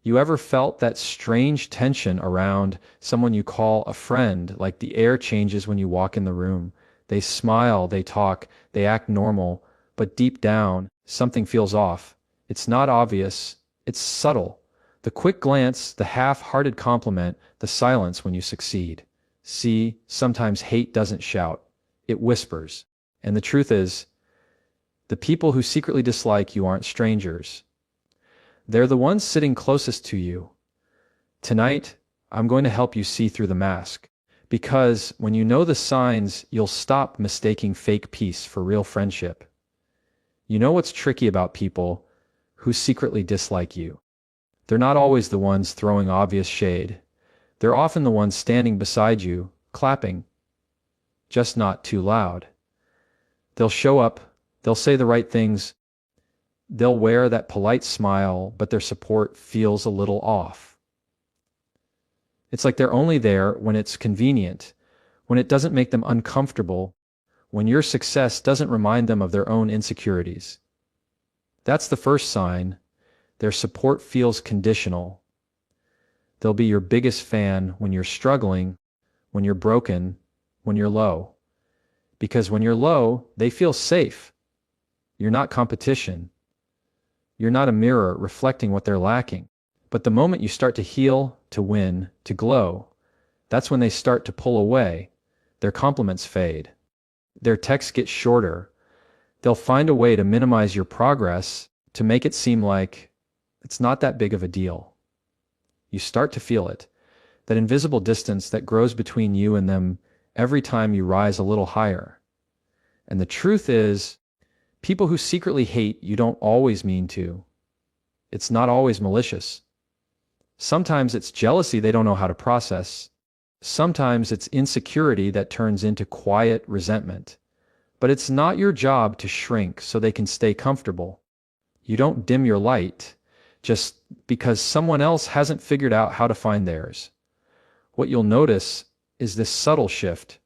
You ever felt that strange tension around someone you call a friend, like the air changes when you walk in the room? They smile, they talk, they act normal, but deep down, something feels off. It's not obvious, it's subtle. The quick glance, the half-hearted compliment, the silence when you succeed. See, sometimes hate doesn't shout, it whispers. And the truth is, the people who secretly dislike you aren't strangers. They're the ones sitting closest to you. Tonight, I'm going to help you see through the mask. Because when you know the signs, you'll stop mistaking fake peace for real friendship. You know what's tricky about people who secretly dislike you? They're not always the ones throwing obvious shade. They're often the ones standing beside you, clapping, just not too loud. They'll show up, they'll say the right things, they'll wear that polite smile, but their support feels a little off. It's like they're only there when it's convenient, when it doesn't make them uncomfortable, when your success doesn't remind them of their own insecurities. That's the first sign. Their support feels conditional. They'll be your biggest fan when you're struggling, when you're broken, when you're low. Because when you're low, they feel safe. You're not competition. You're not a mirror reflecting what they're lacking. But the moment you start to heal, to win, to glow, that's when they start to pull away. Their compliments fade. Their texts get shorter. They'll find a way to minimize your progress, to make it seem like it's not that big of a deal. You start to feel it, that invisible distance that grows between you and them every time you rise a little higher. And the truth is, people who secretly hate you don't always mean to. It's not always malicious. Sometimes it's jealousy they don't know how to process. Sometimes it's insecurity that turns into quiet resentment. But it's not your job to shrink so they can stay comfortable. You don't dim your light just because someone else hasn't figured out how to find theirs. What you'll notice is this subtle shift.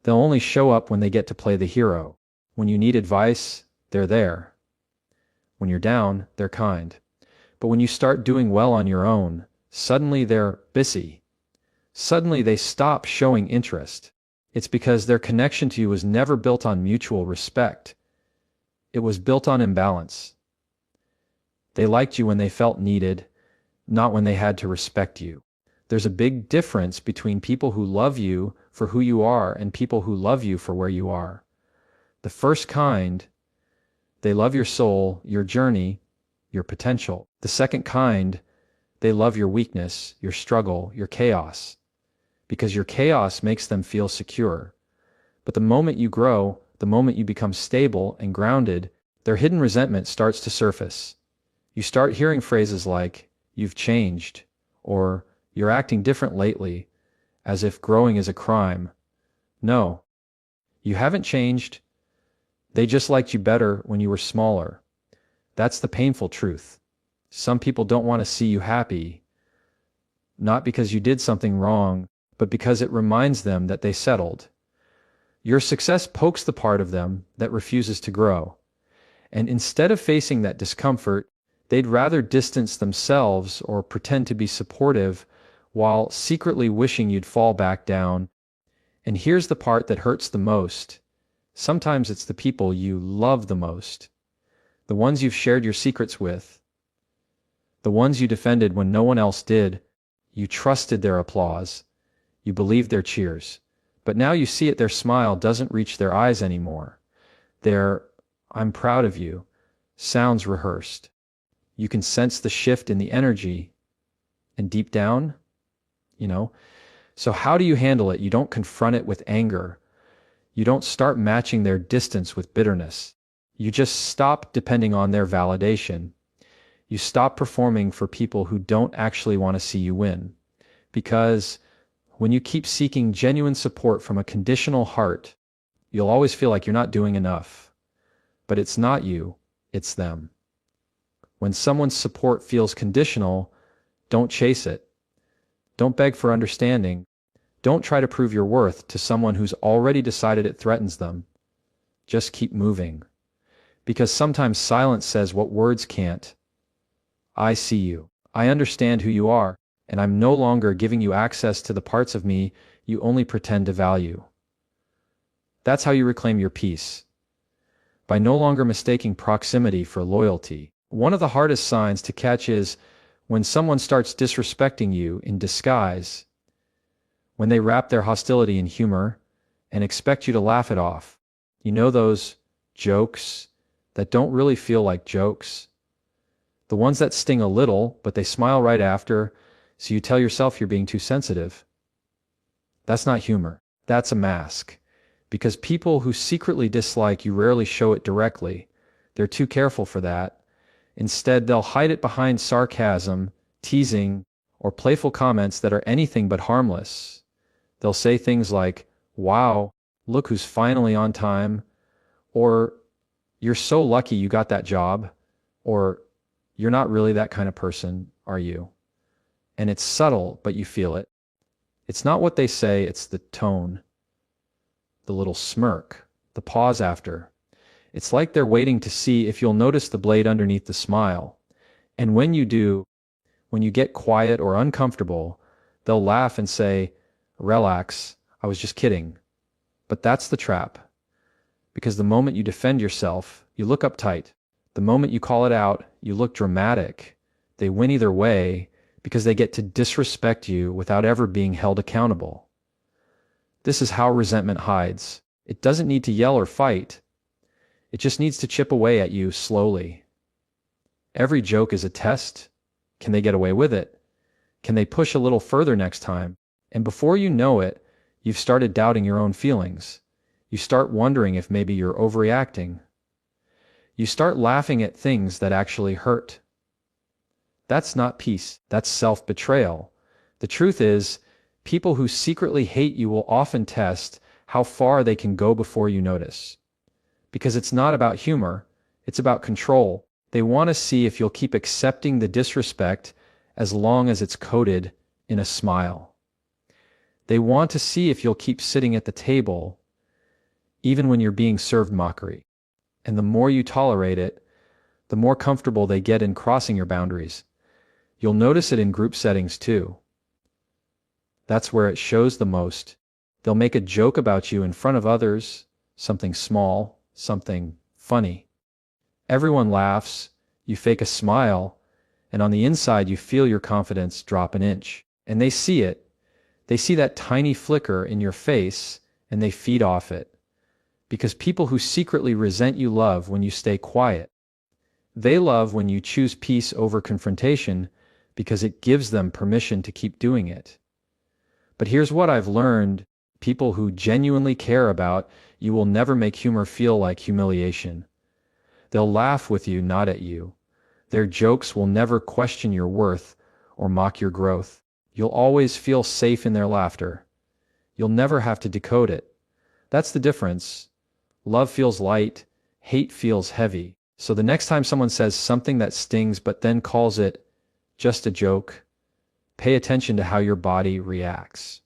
They'll only show up when they get to play the hero. When you need advice, they're there. When you're down, they're kind. But when you start doing well on your own, suddenly they're busy. Suddenly they stop showing interest. It's because their connection to you was never built on mutual respect. It was built on imbalance. They liked you when they felt needed, not when they had to respect you. There's a big difference between people who love you for who you are and people who love you for where you are. The first kind, they love your soul, your journey, your potential. The second kind, they love your weakness, your struggle, your chaos. Because your chaos makes them feel secure. But the moment you grow, the moment you become stable and grounded, their hidden resentment starts to surface. You start hearing phrases like, "You've changed," or "You're acting different lately," as if growing is a crime. No, you haven't changed. They just liked you better when you were smaller. That's the painful truth. Some people don't want to see you happy, not because you did something wrong, but because it reminds them that they settled. Your success pokes the part of them that refuses to grow. And instead of facing that discomfort, they'd rather distance themselves or pretend to be supportive while secretly wishing you'd fall back down. And here's the part that hurts the most. Sometimes it's the people you love the most. The ones you've shared your secrets with. The ones you defended when no one else did. You trusted their applause. You believed their cheers. But now you see it, their smile doesn't reach their eyes anymore. Their "I'm proud of you" sounds rehearsed. You can sense the shift in the energy. And deep down, So how do you handle it? You don't confront it with anger. You don't start matching their distance with bitterness. You just stop depending on their validation. You stop performing for people who don't actually want to see you win. Because when you keep seeking genuine support from a conditional heart, you'll always feel like you're not doing enough. But it's not you, it's them. When someone's support feels conditional, don't chase it. Don't beg for understanding. Don't try to prove your worth to someone who's already decided it threatens them. Just keep moving. Because sometimes silence says what words can't. I see you. I understand who you are, and I'm no longer giving you access to the parts of me you only pretend to value. That's how you reclaim your peace. By no longer mistaking proximity for loyalty. One of the hardest signs to catch is when someone starts disrespecting you in disguise, when they wrap their hostility in humor and expect you to laugh it off. You know those jokes that don't really feel like jokes? The ones that sting a little, but they smile right after, so you tell yourself you're being too sensitive. That's not humor. That's a mask. Because people who secretly dislike you rarely show it directly. They're too careful for that. Instead, they'll hide it behind sarcasm, teasing, or playful comments that are anything but harmless. They'll say things like, "Wow, look who's finally on time," or "You're so lucky you got that job," or "You're not really that kind of person, are you?" And it's subtle, but you feel it. It's not what they say, it's the tone, the little smirk, the pause after. It's like they're waiting to see if you'll notice the blade underneath the smile. And when you do, when you get quiet or uncomfortable, they'll laugh and say, "Relax, I was just kidding." But that's the trap. Because the moment you defend yourself, you look uptight. The moment you call it out, you look dramatic. They win either way because they get to disrespect you without ever being held accountable. This is how resentment hides. It doesn't need to yell or fight. It just needs to chip away at you slowly. Every joke is a test. Can they get away with it? Can they push a little further next time? And before you know it, you've started doubting your own feelings. You start wondering if maybe you're overreacting. You start laughing at things that actually hurt. That's not peace. That's self-betrayal. The truth is, people who secretly hate you will often test how far they can go before you notice. Because it's not about humor, it's about control. They want to see if you'll keep accepting the disrespect as long as it's coated in a smile. They want to see if you'll keep sitting at the table even when you're being served mockery. And the more you tolerate it, the more comfortable they get in crossing your boundaries. You'll notice it in group settings too. That's where it shows the most. They'll make a joke about you in front of others, something small, something funny. Everyone laughs, you fake a smile, and on the inside you feel your confidence drop an inch. And they see it. They see that tiny flicker in your face, and they feed off it. Because people who secretly resent you love when you stay quiet. They love when you choose peace over confrontation because it gives them permission to keep doing it. But here's what I've learned. People who genuinely care about you will never make humor feel like humiliation. They'll laugh with you, not at you. Their jokes will never question your worth or mock your growth. You'll always feel safe in their laughter. You'll never have to decode it. That's the difference. Love feels light, hate feels heavy. So the next time someone says something that stings but then calls it just a joke, pay attention to how your body reacts.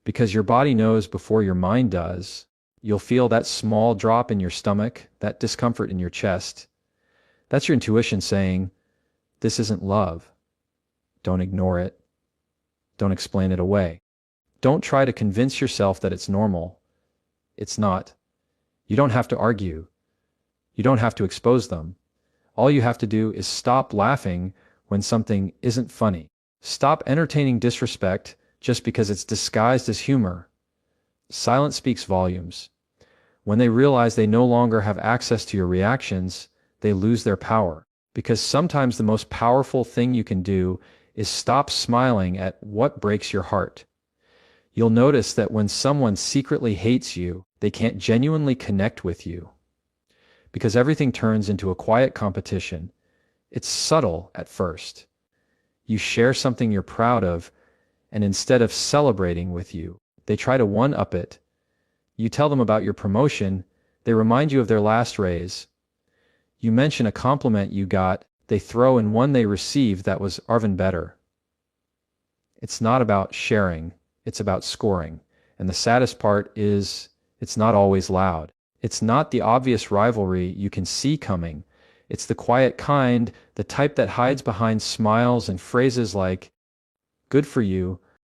Because your body knows before your mind does. You'll feel that small drop in your stomach, that discomfort in your chest. That's your intuition saying, "This isn't love." Don't ignore it. Don't explain it away. Don't try to convince yourself that it's normal. It's not. You don't have to argue. You don't have to expose them. All you have to do is stop laughing when something isn't funny. Stop entertaining disrespect just because it's disguised as humor. Silence speaks volumes. When they realize they no longer have access to your reactions, they lose their power. Because sometimes the most powerful thing you can do is stop smiling at what breaks your heart. You'll notice that when someone secretly hates you, they can't genuinely connect with you. Because everything turns into a quiet competition. It's subtle at first. You share something you're proud of, and instead of celebrating with you, they try to one-up it. You tell them about your promotion, they remind you of their last raise. You mention a compliment you got, they throw in one they received that was even better. It's not about sharing, it's about scoring. And the saddest part is, it's not always loud. It's not the obvious rivalry you can see coming. It's the quiet kind, the type that hides behind smiles and phrases like, good for you,